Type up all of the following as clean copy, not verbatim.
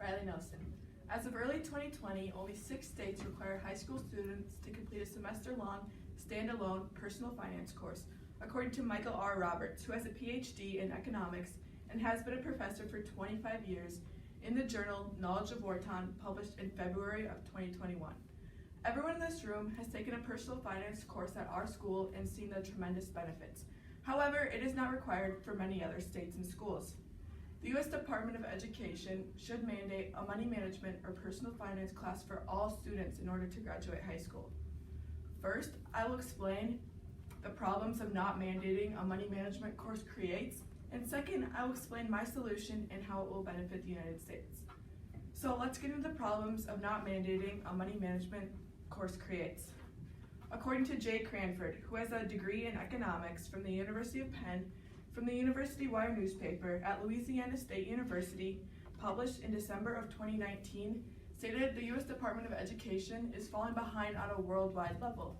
Rylee N. As of early 2020, only 6 states require high school students to complete a semester-long, standalone personal finance course, according to Michael R. Roberts, who has a PhD in economics and has been a professor for 25 years in the journal Knowledge of Wartime, published in February of 2021. Everyone in this room has taken a personal finance course at our school and seen the tremendous benefits. However, it is not required for many other states and schools. The U.S. Department of Education should mandate a money management or personal finance class for all students in order to graduate high school. First, I will explain the problems of not mandating a money management course creates, and second, I will explain my solution and how it will benefit the United States. So let's get into the problems of not mandating a money management course creates. According to Jay Cranford, who has a degree in economics from the University of Penn, from the University Wire newspaper at Louisiana State University, published in December of 2019, stated the U.S. Department of Education is falling behind on a worldwide level.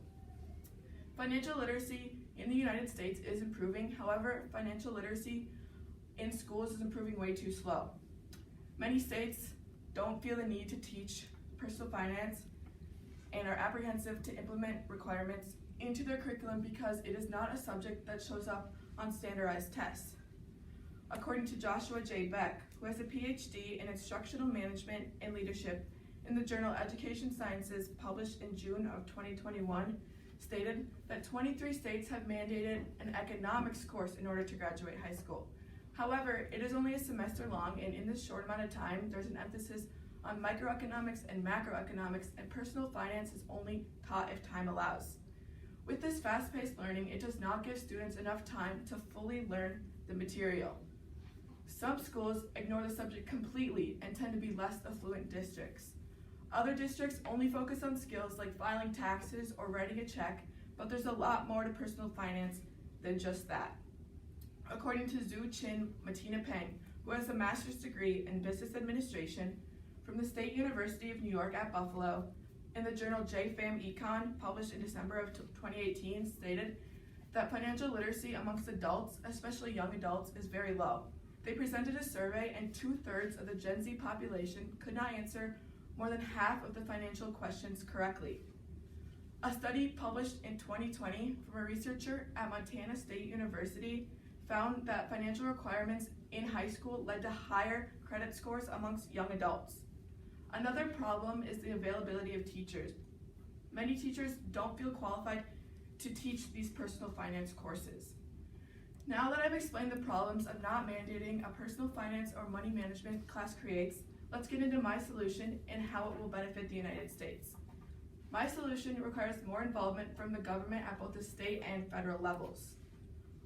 Financial literacy in the United States is improving. However, financial literacy in schools is improving way too slow. Many states don't feel the need to teach personal finance and are apprehensive to implement requirements into their curriculum because it is not a subject that shows up on standardized tests. According to Joshua J. Beck, who has a PhD in instructional management and leadership in the journal Education Sciences, published in June of 2021, stated that 23 states have mandated an economics course in order to graduate high school. However, it is only a semester long, and in this short amount of time, there's an emphasis on microeconomics and macroeconomics, and personal finance is only taught if time allows. With this fast-paced learning, it does not give students enough time to fully learn the material. Some schools ignore the subject completely and tend to be less affluent districts. Other districts only focus on skills like filing taxes or writing a check, but there's a lot more to personal finance than just that. According to Zhu Chin Matina Peng, who has a master's degree in business administration from the State University of New York at Buffalo, in the journal JFAM Econ, published in December of 2018, stated that financial literacy amongst adults, especially young adults, is very low. They presented a survey and 2/3 of the Gen Z population could not answer more than half of the financial questions correctly. A study published in 2020 from a researcher at Montana State University found that financial requirements in high school led to higher credit scores amongst young adults. Another problem is the availability of teachers. Many teachers don't feel qualified to teach these personal finance courses. Now that I've explained the problems of not mandating a personal finance or money management class creates, let's get into my solution and how it will benefit the United States. My solution requires more involvement from the government at both the state and federal levels.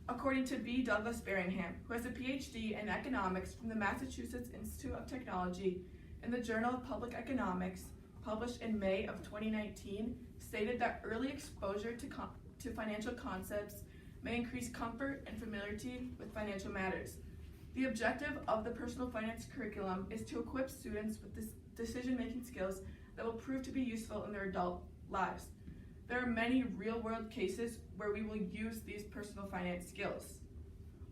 According to B. Douglas Berringham, who has a PhD in economics from the Massachusetts Institute of Technology, in the Journal of Public Economics, published in May of 2019, stated that early exposure to financial concepts may increase comfort and familiarity with financial matters. The objective of the personal finance curriculum is to equip students with decision-making skills that will prove to be useful in their adult lives. There are many real-world cases where we will use these personal finance skills.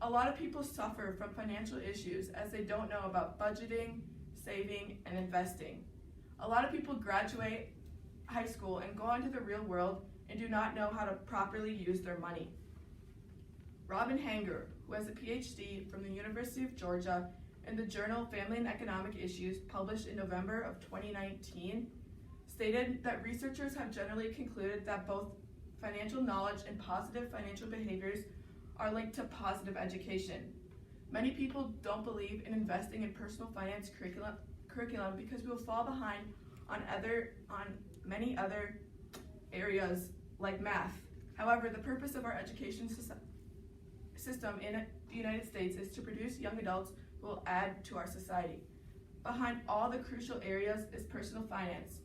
A lot of people suffer from financial issues as they don't know about budgeting, saving, and investing. A lot of people graduate high school and go into the real world and do not know how to properly use their money. Robin Hanger, who has a PhD from the University of Georgia in the journal Family and Economic Issues, published in November of 2019, stated that researchers have generally concluded that both financial knowledge and positive financial behaviors are linked to positive education. Many people don't believe in investing in personal finance curriculum because we will fall behind on many other areas like math. However, the purpose of our education system in the United States is to produce young adults who will add to our society. Behind all the crucial areas is personal finance,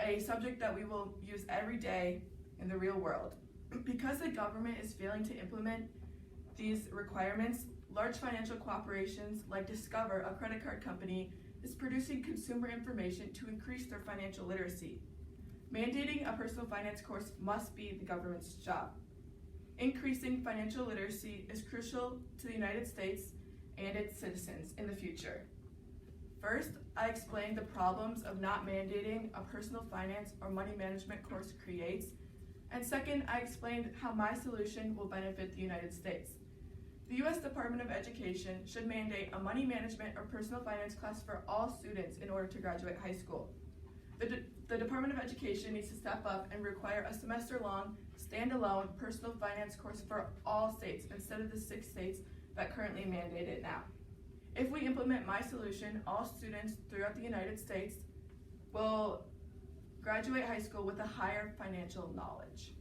a subject that we will use every day in the real world. Because the government is failing to implement these requirements, large financial corporations like Discover, a credit card company, is producing consumer information to increase their financial literacy. Mandating a personal finance course must be the government's job. Increasing financial literacy is crucial to the United States and its citizens in the future. First, I explained the problems of not mandating a personal finance or money management course creates. And second, I explained how my solution will benefit the United States. The U.S. Department of Education should mandate a money management or personal finance class for all students in order to graduate high school. The Department of Education needs to step up and require a semester-long, standalone personal finance course for all states instead of the 6 states that currently mandate it now. If we implement my solution, all students throughout the United States will graduate high school with a higher financial knowledge.